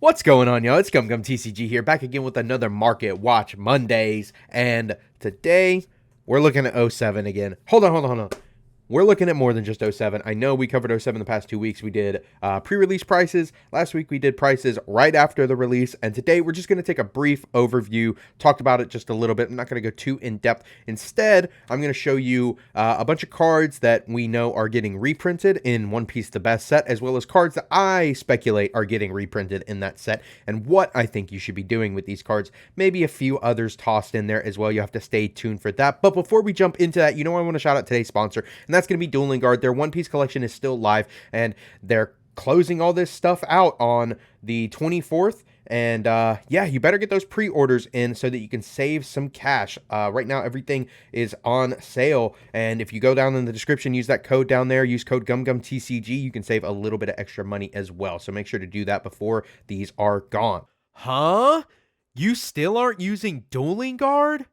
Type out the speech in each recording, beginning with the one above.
What's going on, y'all? It's TCG here, back again with another Market Watch Mondays, and today we're looking at '07 again. Hold on. We're looking at more than just '07. I know we covered '07 the past 2 weeks. We did pre-release prices. Last week we did prices right after the release, and today we're just going to take a brief overview, talked about it just a little bit. I'm not going to go too in-depth. Instead, I'm going to show you a bunch of cards that we know are getting reprinted in One Piece the Best set, as well as cards that I speculate are getting reprinted in that set, and what I think you should be doing with these cards. Maybe a few others tossed in there as well. You have to stay tuned for that. But before we jump into that, I want to shout out today's sponsor, and that's going to be Dueling Guard. Their One Piece collection is still live, and they're closing all this stuff out on the 24th. And yeah, you better get those pre-orders in so that you can save some cash. Right now, everything is on sale. And if you go down in the description, use that code down there, use code GumGumTCG, you can save a little bit of extra money as well. So make sure to do that before these are gone. Huh? You still aren't using Dueling Guard?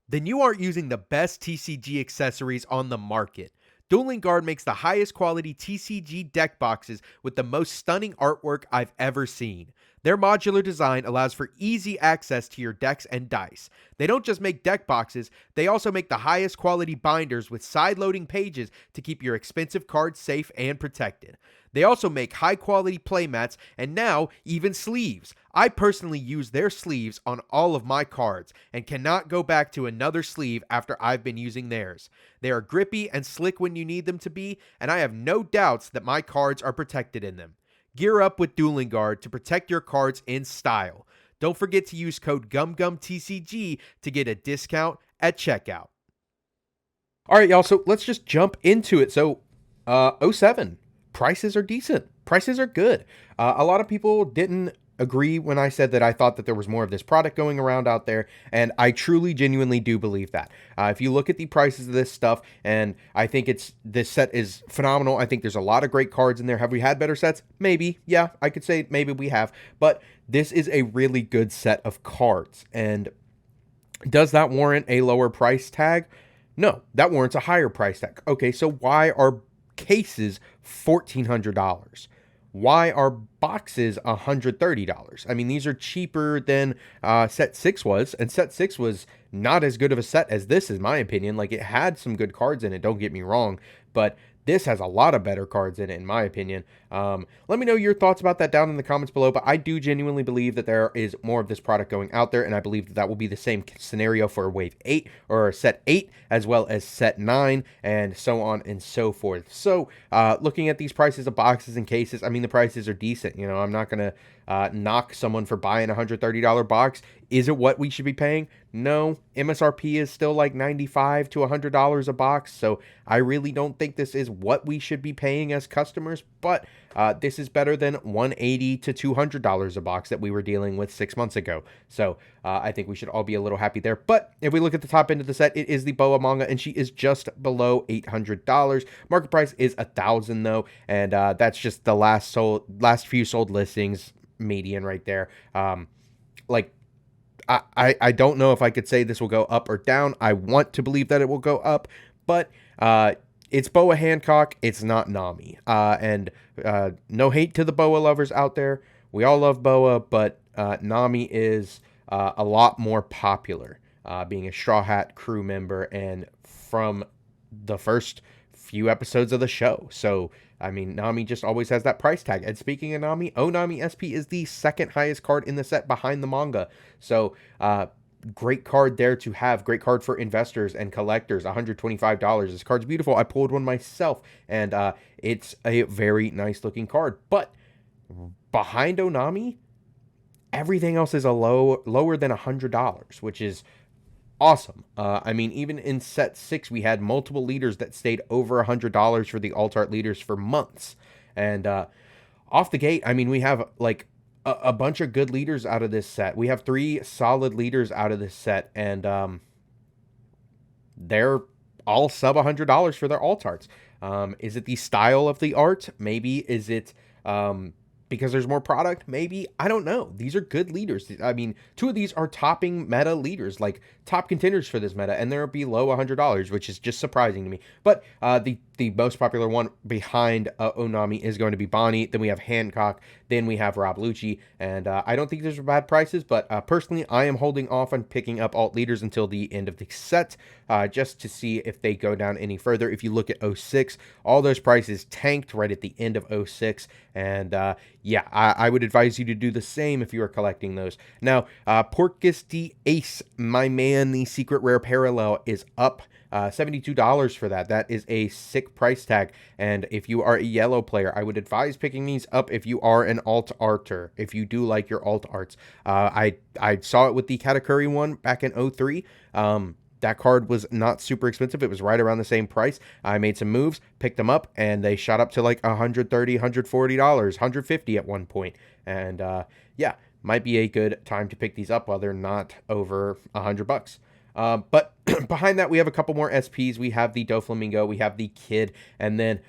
Then you aren't using the best TCG accessories on the market. Dueling Guard makes the highest quality TCG deck boxes with the most stunning artwork I've ever seen. Their modular design allows for easy access to your decks and dice. They don't just make deck boxes, they also make the highest quality binders with side-loading pages to keep your expensive cards safe and protected. They also make high-quality playmats and now even sleeves. I personally use their sleeves on all of my cards and cannot go back to another sleeve after I've been using theirs. They are grippy and slick when you need them to be, and I have no doubts that my cards are protected in them. Gear up with Dueling Guard to protect your cards in style. Don't forget to use code GumGumTCG to get a discount at checkout. All right, y'all, so let's just jump into it. So, '07, prices are decent. Prices are good. A lot of people didn't agree when I said that I thought that there was more of this product going around out there, and I truly, genuinely do believe that. If you look at the prices of this stuff, and I think this set is phenomenal. I think there's a lot of great cards in there. Have we had better sets? Maybe. Yeah, I could say maybe we have, but this is a really good set of cards. And does that warrant a lower price tag? No, that warrants a higher price tag. Okay, so why are cases $1,400? Why are boxes $130? I mean, these are cheaper than set 6 was, and set 6 was not as good of a set as this, in my opinion. Like, it had some good cards in it, don't get me wrong, but this has a lot of better cards in it, in my opinion. Let me know your thoughts about that down in the comments below, but I do genuinely believe that there is more of this product going out there, and I believe that that will be the same scenario for Wave 8, or Set 8, as well as Set 9, and so on and so forth. So, looking at these prices of boxes and cases, I mean, the prices are decent. I'm not going to knock someone for buying a $130 box. Is it what we should be paying? No. MSRP is still like $95 to $100 a box, so I really don't think this is what we should be paying as customers, but this is better than $180 to $200 a box that we were dealing with 6 months ago. So I think we should all be a little happy there. But if we look at the top end of the set, it is the Boa manga, and she is just below $800. Market price is $1,000 though, and that's just the last few sold listings median right there. I don't know if I could say this will go up or down. I want to believe that it will go up, but it's Boa Hancock. It's not Nami. And no hate to the Boa lovers out there. We all love Boa, but Nami is a lot more popular, being a Straw Hat crew member and from the first few episodes of the show. So, I mean, Nami just always has that price tag. And speaking of Nami, Nami SP is the second highest card in the set behind the manga. So, great card there to have. Great card for investors and collectors. $125. This card's beautiful. I pulled one myself, and it's a very nice looking card. But behind Onami, everything else is lower than $100, which is awesome. I mean, even in set 6, we had multiple leaders that stayed over $100 for the alt art leaders for months. And off the gate, I mean, we have like a bunch of good leaders out of this set. We have 3 solid leaders out of this set, and they're all sub $100 for their alt arts. Is it the style of the art? Maybe. Is it because there's more product, maybe. I don't know. These are good leaders. I mean, two of these are topping meta leaders, like top contenders for this meta, and they're below $100, which is just surprising to me. But the most popular one behind Onami is going to be Bonnie. Then we have Hancock. Then we have Rob Lucci. And I don't think these are bad prices, but personally, I am holding off on picking up alt leaders until the end of the set, just to see if they go down any further. If you look at 06, all those prices tanked right at the end of 06. And yeah, I would advise you to do the same if you are collecting those. Now, Porcus D Ace, my man, the secret rare parallel is up. $72 for that. That is a sick price tag. And if you are a yellow player, I would advise picking these up if you are an alt arter, if you do like your alt arts. I saw it with the Katakuri one back in 03. That card was not super expensive. It was right around the same price. I made some moves, picked them up, and they shot up to like $130, $140, $150 at one point. And yeah, might be a good time to pick these up while they're not over $100. But behind that, we have a couple more SPs. We have the Doflamingo, we have the Kid, and then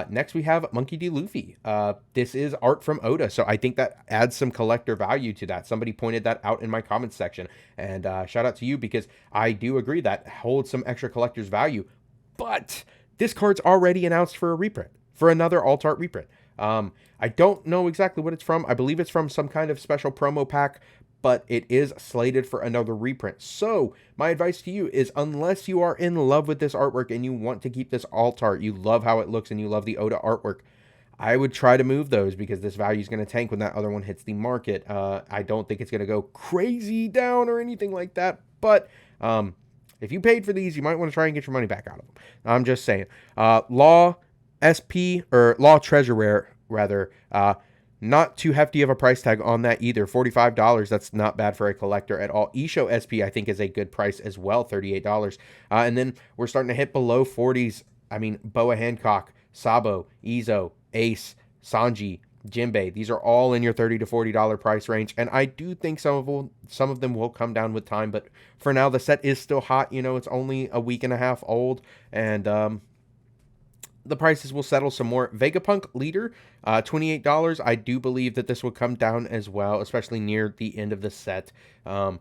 next we have Monkey D. Luffy. This is art from Oda, so I think that adds some collector value to that. Somebody pointed that out in my comments section, and shout out to you, because I do agree that holds some extra collector's value. But this card's already announced for a reprint, for another alt art reprint. I don't know exactly what it's from. I believe it's from some kind of special promo pack, but it is slated for another reprint. So my advice to you is, unless you are in love with this artwork and you want to keep this alt art, you love how it looks and you love the Oda artwork, I would try to move those, because this value is going to tank when that other one hits the market. I don't think it's going to go crazy down or anything like that, but if you paid for these, you might want to try and get your money back out of them. I'm just saying. Law SP, or Law Treasure Rare, rather, not too hefty of a price tag on that either. $45. That's not bad for a collector at all. Isho SP, I think, is a good price as well. $38. And then we're starting to hit below 40s. I mean, Boa Hancock, Sabo, Izo, Ace, Sanji, Jinbei. These are all in your $30 to $40 price range. And I do think some of them will come down with time. But for now, the set is still hot. You know, it's only a week and a half old. And the prices will settle some more. Vegapunk Leader, $28. I do believe that this will come down as well, especially near the end of the set. Then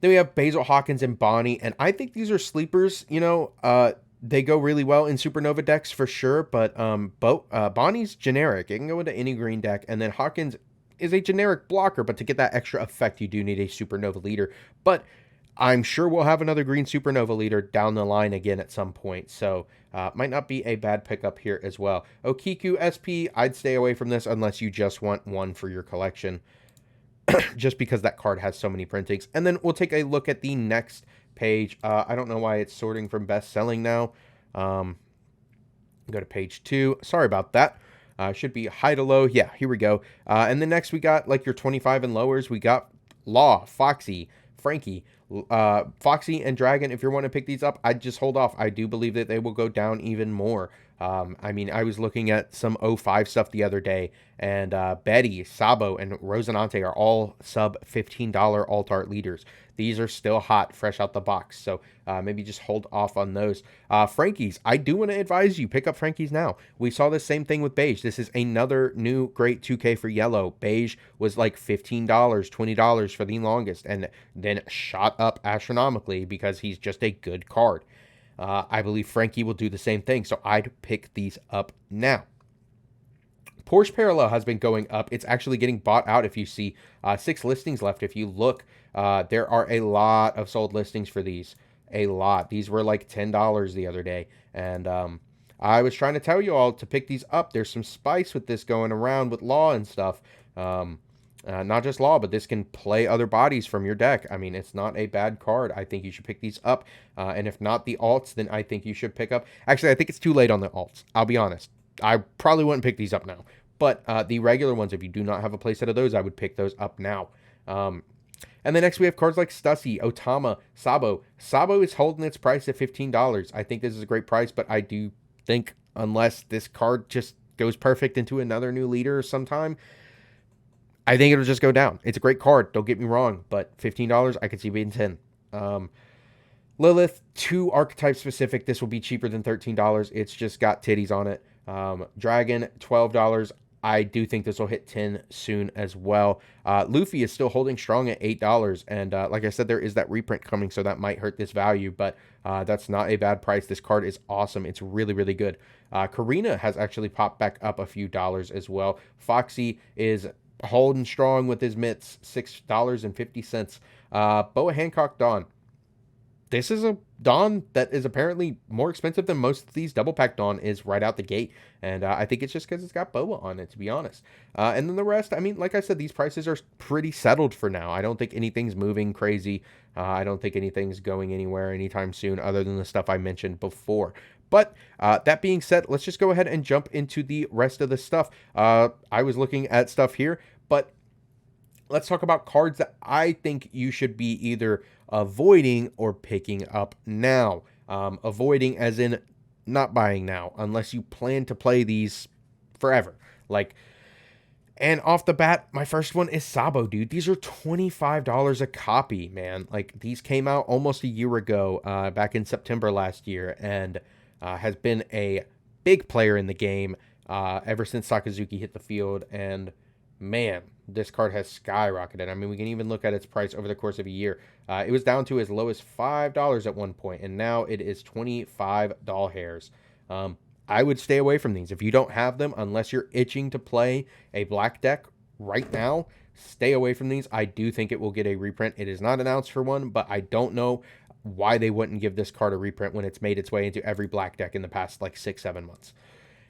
we have Basil Hawkins and Bonnie, and I think these are sleepers. You know, they go really well in Supernova decks for sure, but Bonnie's generic. It can go into any green deck, and then Hawkins is a generic blocker, but to get that extra effect, you do need a Supernova Leader. But I'm sure we'll have another green Supernova Leader down the line again at some point, so might not be a bad pickup here as well. Okiku SP, I'd stay away from this unless you just want one for your collection, just because that card has so many printings. And then we'll take a look at the next page. I don't know why it's sorting from best-selling now. Go to page 2. Sorry about that. Should be high to low. Yeah, here we go. And then next we got like your 25 and lowers. We got Law, Foxy, Frankie, Foxy, and Dragon. If you want to pick these up, I'd just hold off. I do believe that they will go down even more. I mean, I was looking at some 05 stuff the other day, and Betty, Sabo, and Rosinante are all sub $15 alt art leaders. These are still hot, fresh out the box, so maybe just hold off on those. Frankie's, I do want to advise you, pick up Frankie's now. We saw the same thing with Beige. This is another new great 2K for yellow. Beige was like $15, $20 for the longest, and then shot up astronomically because he's just a good card. I believe Frankie will do the same thing, so I'd pick these up now. Porsche Parallel has been going up. It's actually getting bought out. If you see 6 listings left, if you look, there are a lot of sold listings for these. A lot. These were like $10 the other day. And I was trying to tell you all to pick these up. There's some spice with this going around with Law and stuff. Not just Law, but this can play other bodies from your deck. I mean, it's not a bad card. I think you should pick these up. And if not the alts, then I think you should pick up. Actually, I think it's too late on the alts. I'll be honest. I probably wouldn't pick these up now. But the regular ones, if you do not have a playset of those, I would pick those up now. And then next we have cards like Stussy, Otama, Sabo. Sabo is holding its price at $15. I think this is a great price, but I do think unless this card just goes perfect into another new leader sometime, I think it'll just go down. It's a great card, don't get me wrong, but $15, I could see being 10. Lilith, 2 archetype specific. This will be cheaper than $13. It's just got titties on it. Dragon, $12. I do think this will hit 10 soon as well. Luffy is still holding strong at $8. And like I said, there is that reprint coming, so that might hurt this value. But that's not a bad price. This card is awesome. It's really, really good. Karina has actually popped back up a few dollars as well. Foxy is holding strong with his mitts, $6.50. Boa Hancock Dawn. This is a Dawn that is apparently more expensive than most of these double pack Dawn is right out the gate. And I think it's just because it's got Boa on it, to be honest. And then the rest, I mean, like I said, these prices are pretty settled for now. I don't think anything's moving crazy. I don't think anything's going anywhere anytime soon other than the stuff I mentioned before. But that being said, let's just go ahead and jump into the rest of the stuff. I was looking at stuff here, but let's talk about cards that I think you should be either avoiding or picking up now. Avoiding as in not buying now, unless you plan to play these forever. And off the bat, my first one is Sabo, dude. These are $25 a copy, man. Like, these came out almost a year ago, back in September last year, and has been a big player in the game ever since Sakazuki hit the field. And man, this card has skyrocketed. I mean, we can even look at its price over the course of a year. It was down to as low as $5 at one point, and now it is 25 doll hairs. I would stay away from these. If you don't have them, unless you're itching to play a black deck right now, stay away from these. I do think it will get a reprint. It is not announced for one, but I don't know why they wouldn't give this card a reprint when it's made its way into every black deck in the past, 6-7 months.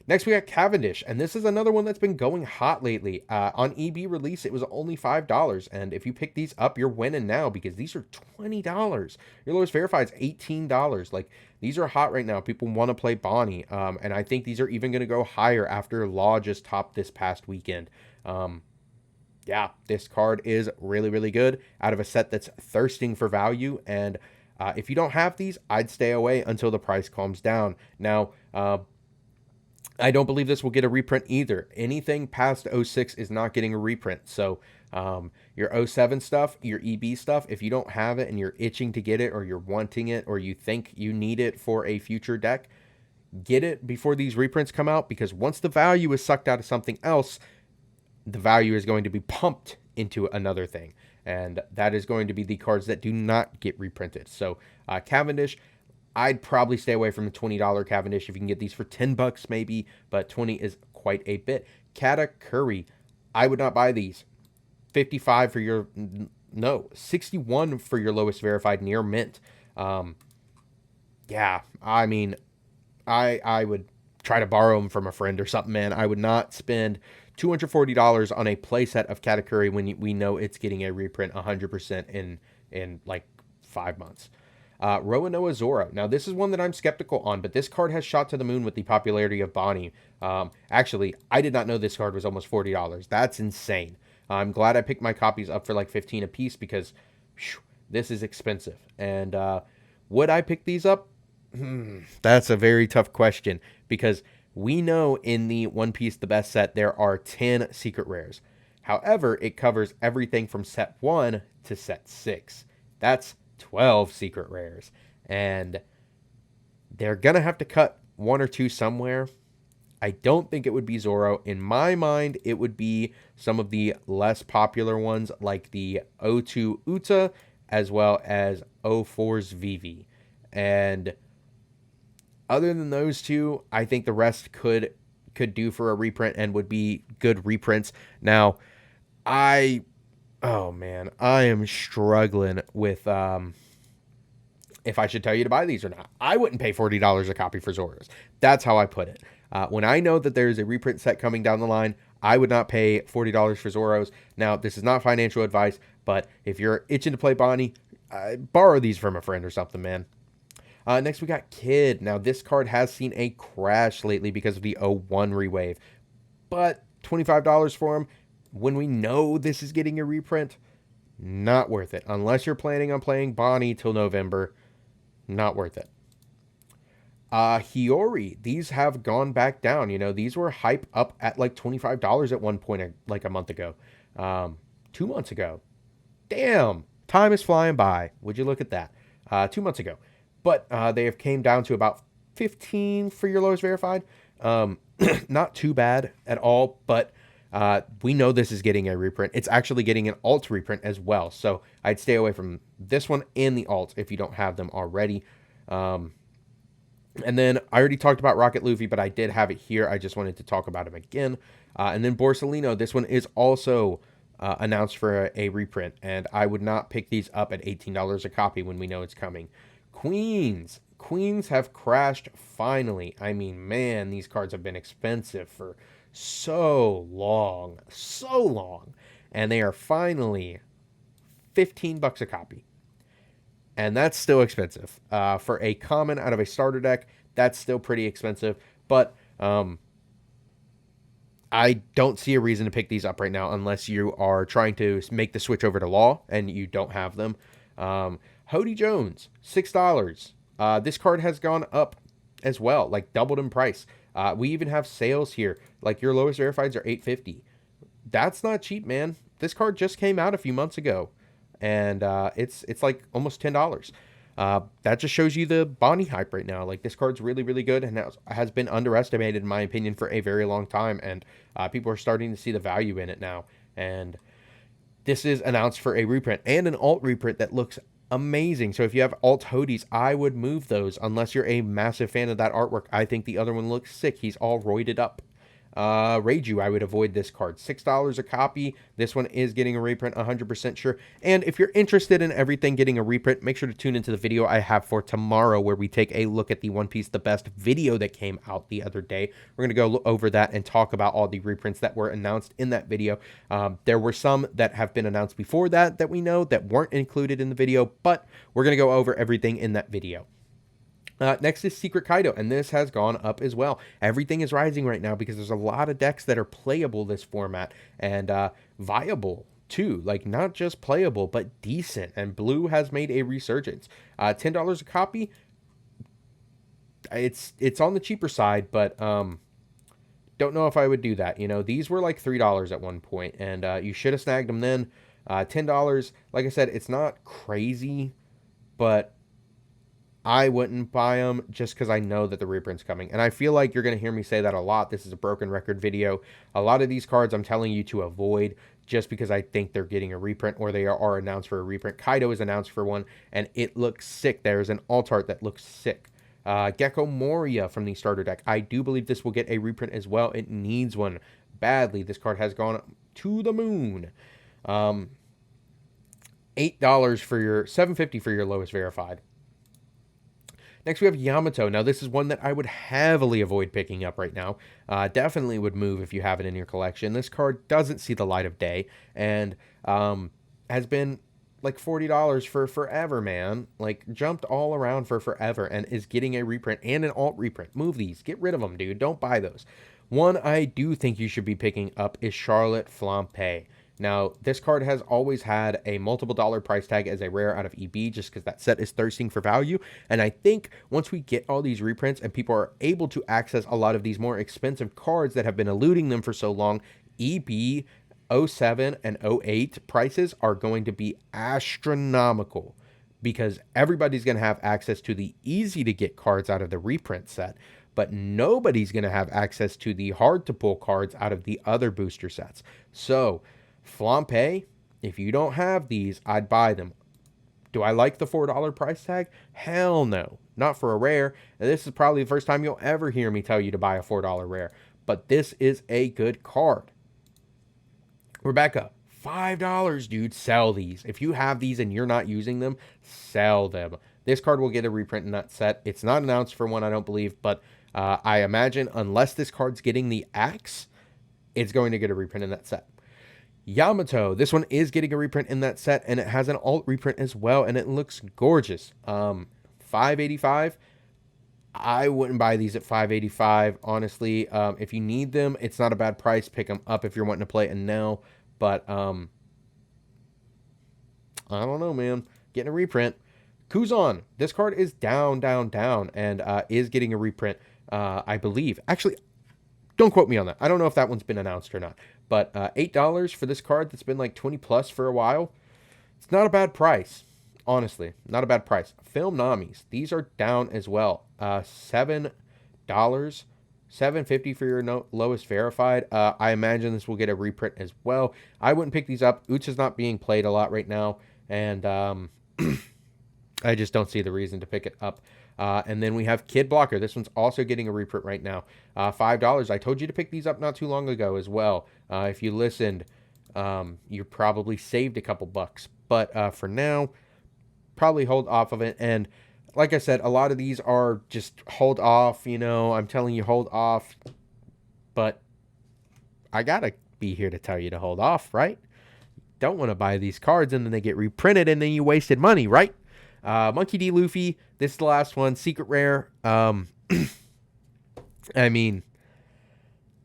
Next, we got Cavendish, and this is another one that's been going hot lately. On EB release, it was only $5, and if you pick these up, you're winning now because these are $20. Your lowest verified is $18. These are hot right now. People want to play Bonnie, and I think these are even going to go higher after Law just topped this past weekend. Yeah, this card is really, really good out of a set that's thirsting for value, and if you don't have these, I'd stay away until the price calms down. Now, I don't believe this will get a reprint either. Anything past 06 is not getting a reprint. So your 07 stuff, your EB stuff, if you don't have it and you're itching to get it or you're wanting it or you think you need it for a future deck, get it before these reprints come out, because once the value is sucked out of something else, the value is going to be pumped into another thing. And that is going to be the cards that do not get reprinted. So Cavendish, I'd probably stay away from the $20 Cavendish if you can get these for $10 maybe, but 20 is quite a bit. Katakuri, I would not buy these. 55 for your, no, 61 for your lowest verified near mint. Yeah, I mean, I would try to borrow them from a friend or something, man. I would not spend $240 on a playset of Katakuri when we know it's getting a reprint 100% in 5 months. Roanoa Zora. Now, this is one that I'm skeptical on, but this card has shot to the moon with the popularity of Bonnie. Actually, I did not know this card was almost $40. That's insane. I'm glad I picked my copies up for 15 a piece because this is expensive. And would I pick these up? That's a very tough question, because we know in the One Piece The Best set there are 10 secret rares. However, it covers everything from set 1 to set 6. That's 12 secret rares, and they're gonna have to cut one or two somewhere. I don't think it would be Zoro. In my mind, it would be some of the less popular ones like the O2 Uta as well as O4's Vivi. And other than those two, I think the rest could do for a reprint and would be good reprints. Now, oh man, I am struggling with if I should tell you to buy these or not. I wouldn't pay $40 a copy for Zoros. That's how I put it. When I know that there's a reprint set coming down the line, I would not pay $40 for Zoros. Now, this is not financial advice, but if you're itching to play Bonnie, borrow these from a friend or something, man. Next, we got Kid. Now, this card has seen a crash lately because of the 01 rewave, but $25 for him, when we know this is getting a reprint, not worth it. Unless you're planning on playing Bonnie till November, not worth it. Hiyori, these have gone back down. You know, these were hype up at $25 at one point, a month ago. 2 months ago. Damn, time is flying by. Would you look at that? 2 months ago. But they have came down to about 15 for your lowest verified. Not too bad at all, but We know this is getting a reprint. It's actually getting an alt reprint as well. So I'd stay away from this one and the alt if you don't have them already. And then I already talked about Rocket Luffy, but I did have it here. I just wanted to talk about him again. And then Borsalino, this one is also announced for a reprint, and I would not pick these up at $18 a copy when we know it's coming. Queens have crashed finally. I mean, man, these cards have been expensive for so long, and they are finally $15 a copy. And that's still expensive. For a common out of a starter deck, that's still pretty expensive. But I don't see a reason to pick these up right now unless you are trying to make the switch over to Law and you don't have them. Hody Jones, $6. This card has gone up as well, like doubled in price. We even have sales here. Like your lowest verifieds are $8.50. That's not cheap, man. This card just came out a few months ago. And it's like almost $10. That just shows you the Bonnie hype right now. Like, this card's really, really good and has been underestimated, in my opinion, for a very long time. And people are starting to see the value in it now. And this is announced for a reprint and an alt reprint that looks amazing. So if you have alt Hodies, I would move those unless you're a massive fan of that artwork. I think the other one looks sick. He's all roided up. Reiju, I would avoid this card. $6 a copy. This one is getting a reprint, 100% sure. And if you're interested in everything getting a reprint, make sure to tune into the video I have for tomorrow where we take a look at the One Piece The Best video that came out the other day. We're going to go over that and talk about all the reprints that were announced in that video. There were some that have been announced before that we know that weren't included in the video, but we're going to go over everything in that video. Next is Secret Kaido, and this has gone up as well. Everything is rising right now because there's a lot of decks that are playable this format and viable too. Like, not just playable, but decent. And Blue has made a resurgence. $10 a copy. It's on the cheaper side, but don't know if I would do that. You know, these were like $3 at one point, and you should have snagged them then. $10, like I said, it's not crazy, but I wouldn't buy them just because I know that the reprint's coming. And I feel like you're going to hear me say that a lot. This is a broken record video. A lot of these cards I'm telling you to avoid just because I think they're getting a reprint or they are announced for a reprint. Kaido is announced for one, and it looks sick. There's an alt art that looks sick. Gecko Moria from the starter deck. I do believe this will get a reprint as well. It needs one badly. This card has gone to the moon. $8 for your $7.50 for your lowest verified. Next, we have Yamato. Now, this is one that I would heavily avoid picking up right now. Definitely would move if you have it in your collection. This card doesn't see the light of day and has been like $40 for forever, man. Like, jumped all around for forever and is getting a reprint and an alt reprint. Move these. Get rid of them, dude. Don't buy those. One I do think you should be picking up is Charlotte Flampe. Now, this card has always had a multiple dollar price tag as a rare out of EB just because that set is thirsting for value. And I think once we get all these reprints and people are able to access a lot of these more expensive cards that have been eluding them for so long, EB 07 and 08 prices are going to be astronomical because everybody's going to have access to the easy to get cards out of the reprint set, but nobody's going to have access to the hard to pull cards out of the other booster sets. So Flampe, if you don't have these, I'd buy them. Do I like the $4 price tag? Hell no. Not for a rare. And this is probably the first time you'll ever hear me tell you to buy a $4 rare. But this is a good card. Rebecca, $5, dude. Sell these. If you have these and you're not using them, sell them. This card will get a reprint in that set. It's not announced for one, I don't believe. But I imagine unless this card's getting the axe, it's going to get a reprint in that set. Yamato, this one is getting a reprint in that set, and it has an alt reprint as well, and it looks gorgeous. $5.85. I wouldn't buy these at $5.85, honestly. If you need them, it's not a bad price. Pick them up if you're wanting to play it now, but I don't know, man. Getting a reprint. Kuzan, this card is down, and is getting a reprint, I believe. Actually, don't quote me on that. I don't know if that one's been announced or not. But $8 for this card that's been like 20 plus for a while. It's not a bad price. Honestly, not a bad price. Film Namis. These are down as well. $7. $7.50 for your lowest verified. I imagine this will get a reprint as well. I wouldn't pick these up. Oots is not being played a lot right now, and I just don't see the reason to pick it up. And then we have Kid Blocker. This one's also getting a reprint right now. $5. I told you to pick these up not too long ago as well. If you listened, you probably saved a couple bucks. But for now, probably hold off of it. And like I said, a lot of these are just hold off. You know, I'm telling you, hold off. But I gotta be here to tell you to hold off, right? Don't want to buy these cards and then they get reprinted and then you wasted money, right? Monkey D. Luffy. This is the last one. Secret rare. I mean,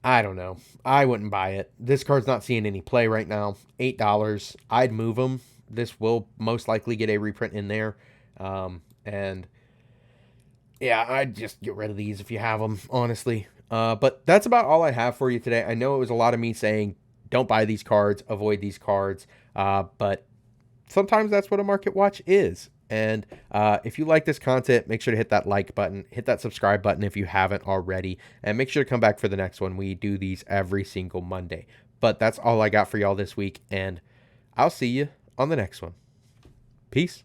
I don't know. I wouldn't buy it. This card's not seeing any play right now. $8. I'd move them. This will most likely get a reprint in there. And yeah, I'd just get rid of these if you have them, honestly. But that's about all I have for you today. I know it was a lot of me saying, don't buy these cards, avoid these cards. But sometimes that's what a market watch is. And if you like this content, make sure to hit that like button, hit that subscribe button if you haven't already, and make sure to come back for the next one. We do these every single Monday. But that's all I got for y'all this week, and I'll see you on the next one. Peace.